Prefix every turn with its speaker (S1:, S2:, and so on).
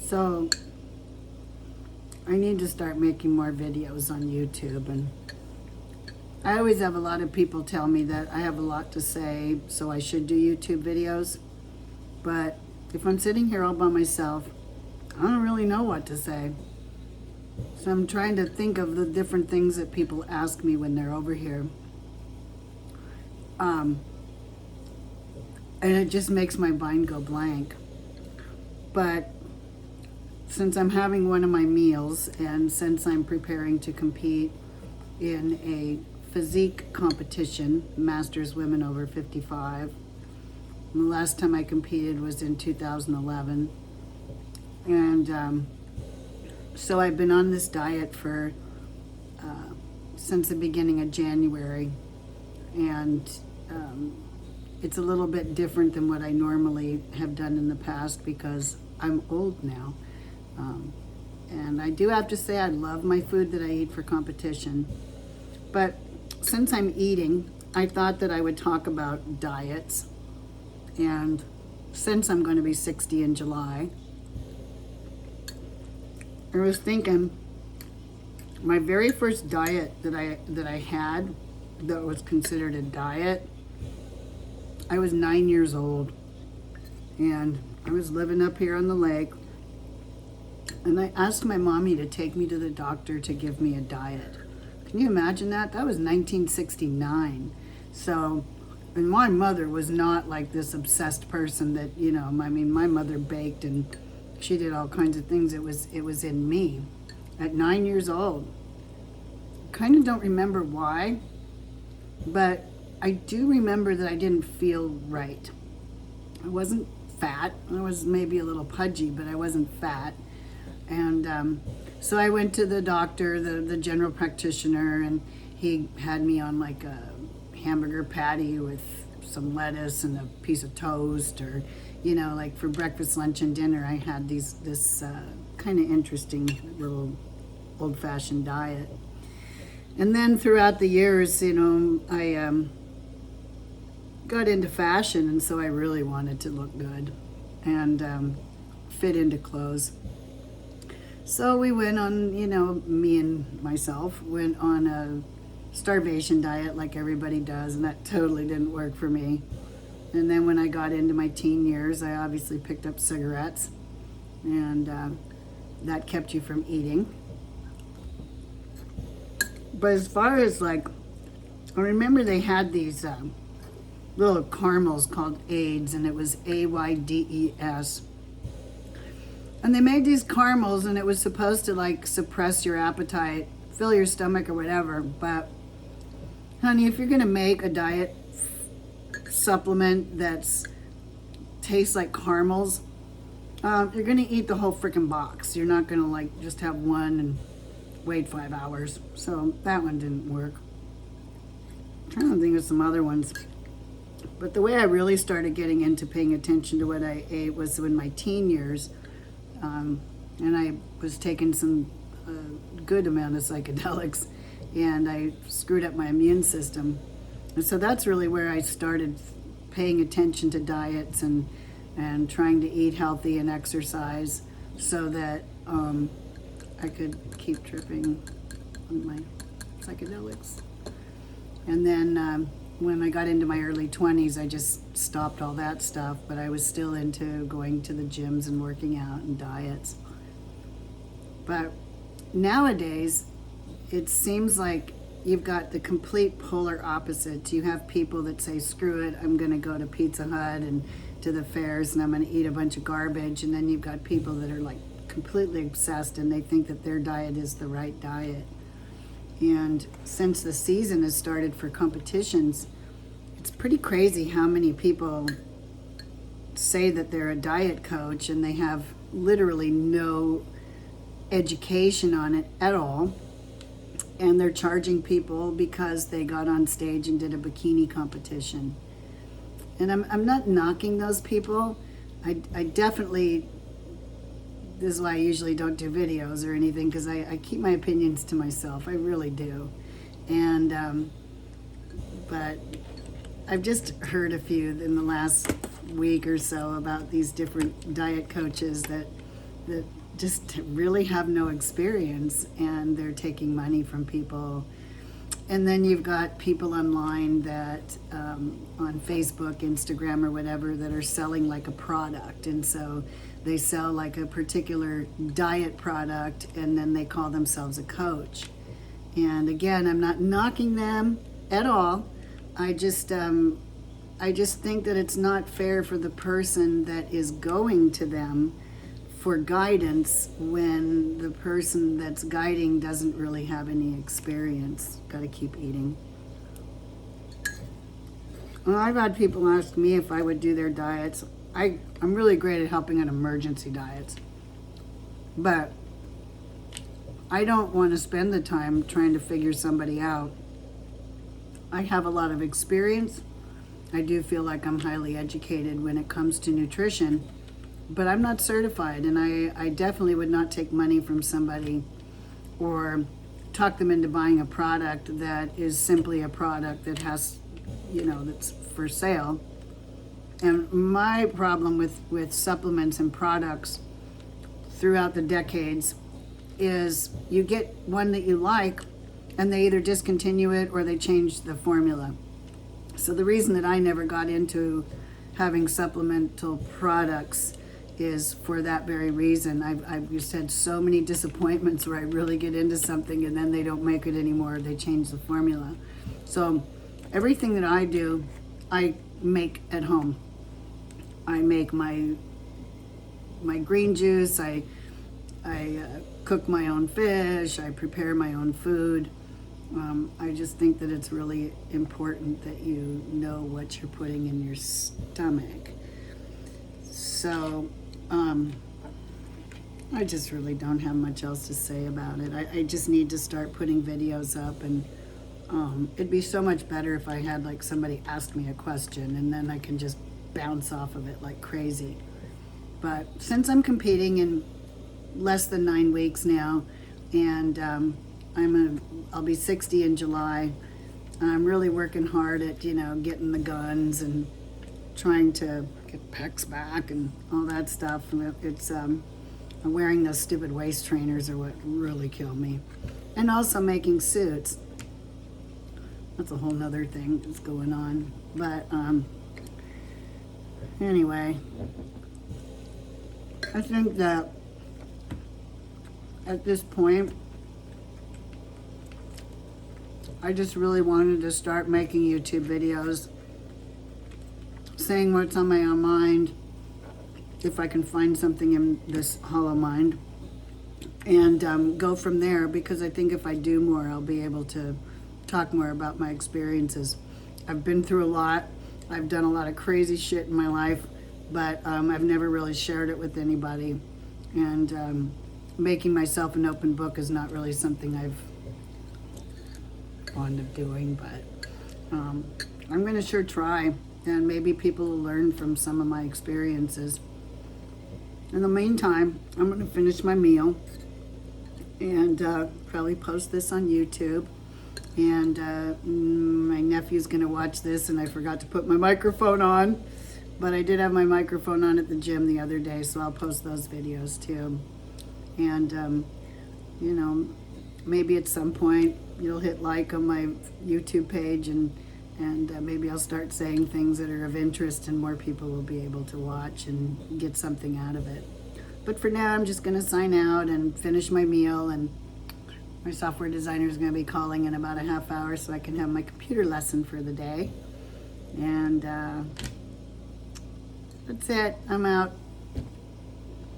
S1: So I need to start making more videos on YouTube, and I always have a lot of people tell me that I have a lot to say, so I should do YouTube videos. But if I'm sitting here all by myself, I don't really know what to say. So I'm trying to think of the different things that people ask me when they're over here. And it just makes my mind go blank. But since I'm having one of my meals, and since I'm preparing to compete in a physique competition, Masters Women Over 55, and the last time I competed was in 2011. And so I've been on this diet for since the beginning of January. And it's a little bit different than what I normally have done in the past because I'm old now. And I do have to say I love my food that I eat for competition. But since I'm eating, I thought that I would talk about diets. And since I'm going to be 60 in July, I was thinking my very first diet that I had that was considered a diet, I was 9 years old, and I was living up here on the lake, and I asked my mommy to take me to the doctor to give me a diet. Can you imagine that? That was 1969. So, and my mother was not like this obsessed person that, you know, I mean, my mother baked and she did all kinds of things. It was in me at 9 years old. Kind of don't remember why, but I do remember that I didn't feel right. I wasn't fat. I was maybe a little pudgy, but I wasn't fat. And so I went to the doctor, the general practitioner, and he had me on like a hamburger patty with some lettuce and a piece of toast, or, you know, like for breakfast, lunch, and dinner, I had this kind of interesting little old-fashioned diet. And then throughout the years, you know, I got into fashion, and so I really wanted to look good and fit into clothes. So we went on, you know, me and myself went on a starvation diet like everybody does, and that totally didn't work for me. And then when I got into my teen years, I obviously picked up cigarettes, and that kept you from eating. But as far as like, I remember they had these little caramels called AIDS, and it was AIDS. And they made these caramels, and it was supposed to like suppress your appetite, fill your stomach or whatever. But honey, if you're gonna make a diet supplement that's tastes like caramels, you're gonna eat the whole freaking box. You're not gonna like just have one and wait 5 hours. So that one didn't work. I'm trying to think of some other ones. But the way I really started getting into paying attention to what I ate was in my teen years. And I was taking some good amount of psychedelics, and I screwed up my immune system. And so that's really where I started paying attention to diets and trying to eat healthy and exercise so that I could keep tripping on my psychedelics. And then when I got into my early 20s, I just stopped all that stuff, but I was still into going to the gyms and working out and diets. But nowadays, it seems like you've got the complete polar opposite. You have people that say, screw it, I'm gonna go to Pizza Hut and to the fairs and I'm gonna eat a bunch of garbage. And then you've got people that are like completely obsessed and they think that their diet is the right diet. And since the season has started for competitions, it's pretty crazy how many people say that they're a diet coach and they have literally no education on it at all. And they're charging people because they got on stage and did a bikini competition. And I'm not knocking those people. I definitely, this is why I usually don't do videos or anything, because I keep my opinions to myself. I really do. And, but I've just heard a few in the last week or so about these different diet coaches that just really have no experience, and they're taking money from people. And then you've got people online that on Facebook, Instagram, or whatever, that are selling like a product. And so they sell like a particular diet product, and then they call themselves a coach. And again, I'm not knocking them at all. I just think that it's not fair for the person that is going to them for guidance when the person that's guiding doesn't really have any experience. Got to keep eating. Well, I've had people ask me if I would do their diets. I'm really great at helping on emergency diets, but I don't want to spend the time trying to figure somebody out. I have a lot of experience. I do feel like I'm highly educated when it comes to nutrition, but I'm not certified, and I definitely would not take money from somebody or talk them into buying a product that is simply a product that has, that's for sale. And my problem with supplements and products throughout the decades is you get one that you like, and they either discontinue it or they change the formula. So the reason that I never got into having supplemental products is for that very reason. I've just had so many disappointments where I really get into something and then they don't make it anymore. They change the formula. So everything that I do, I make at home. I make my green juice. I cook my own fish. I prepare my own food. I just think that it's really important that you know what you're putting in your stomach. So I just really don't have much else to say about it. I just need to start putting videos up, and it'd be so much better if I had like somebody ask me a question and then I can just bounce off of it like crazy. But since I'm competing in less than 9 weeks now, and I'll be 60 in July. I'm really working hard at getting the guns and trying to get pecs back and all that stuff. It's wearing those stupid waist trainers are what really kill me, and also making suits. That's a whole nother thing that's going on. But anyway, I think that at this point, I just really wanted to start making YouTube videos, saying what's on my own mind, if I can find something in this hollow mind, and go from there, because I think if I do more, I'll be able to talk more about my experiences. I've been through a lot. I've done a lot of crazy shit in my life, but I've never really shared it with anybody. And making myself an open book is not really something I've fond of doing, but I'm going to sure try, and maybe people will learn from some of my experiences. In the meantime, I'm going to finish my meal and probably post this on YouTube. And my nephew's going to watch this, and I forgot to put my microphone on, but I did have my microphone on at the gym the other day, so I'll post those videos too. And maybe at some point you'll hit like on my YouTube page, and maybe I'll start saying things that are of interest, and more people will be able to watch and get something out of it. But for now, I'm just going to sign out and finish my meal, and my software designer is going to be calling in about a half hour so I can have my computer lesson for the day. And that's it. I'm out.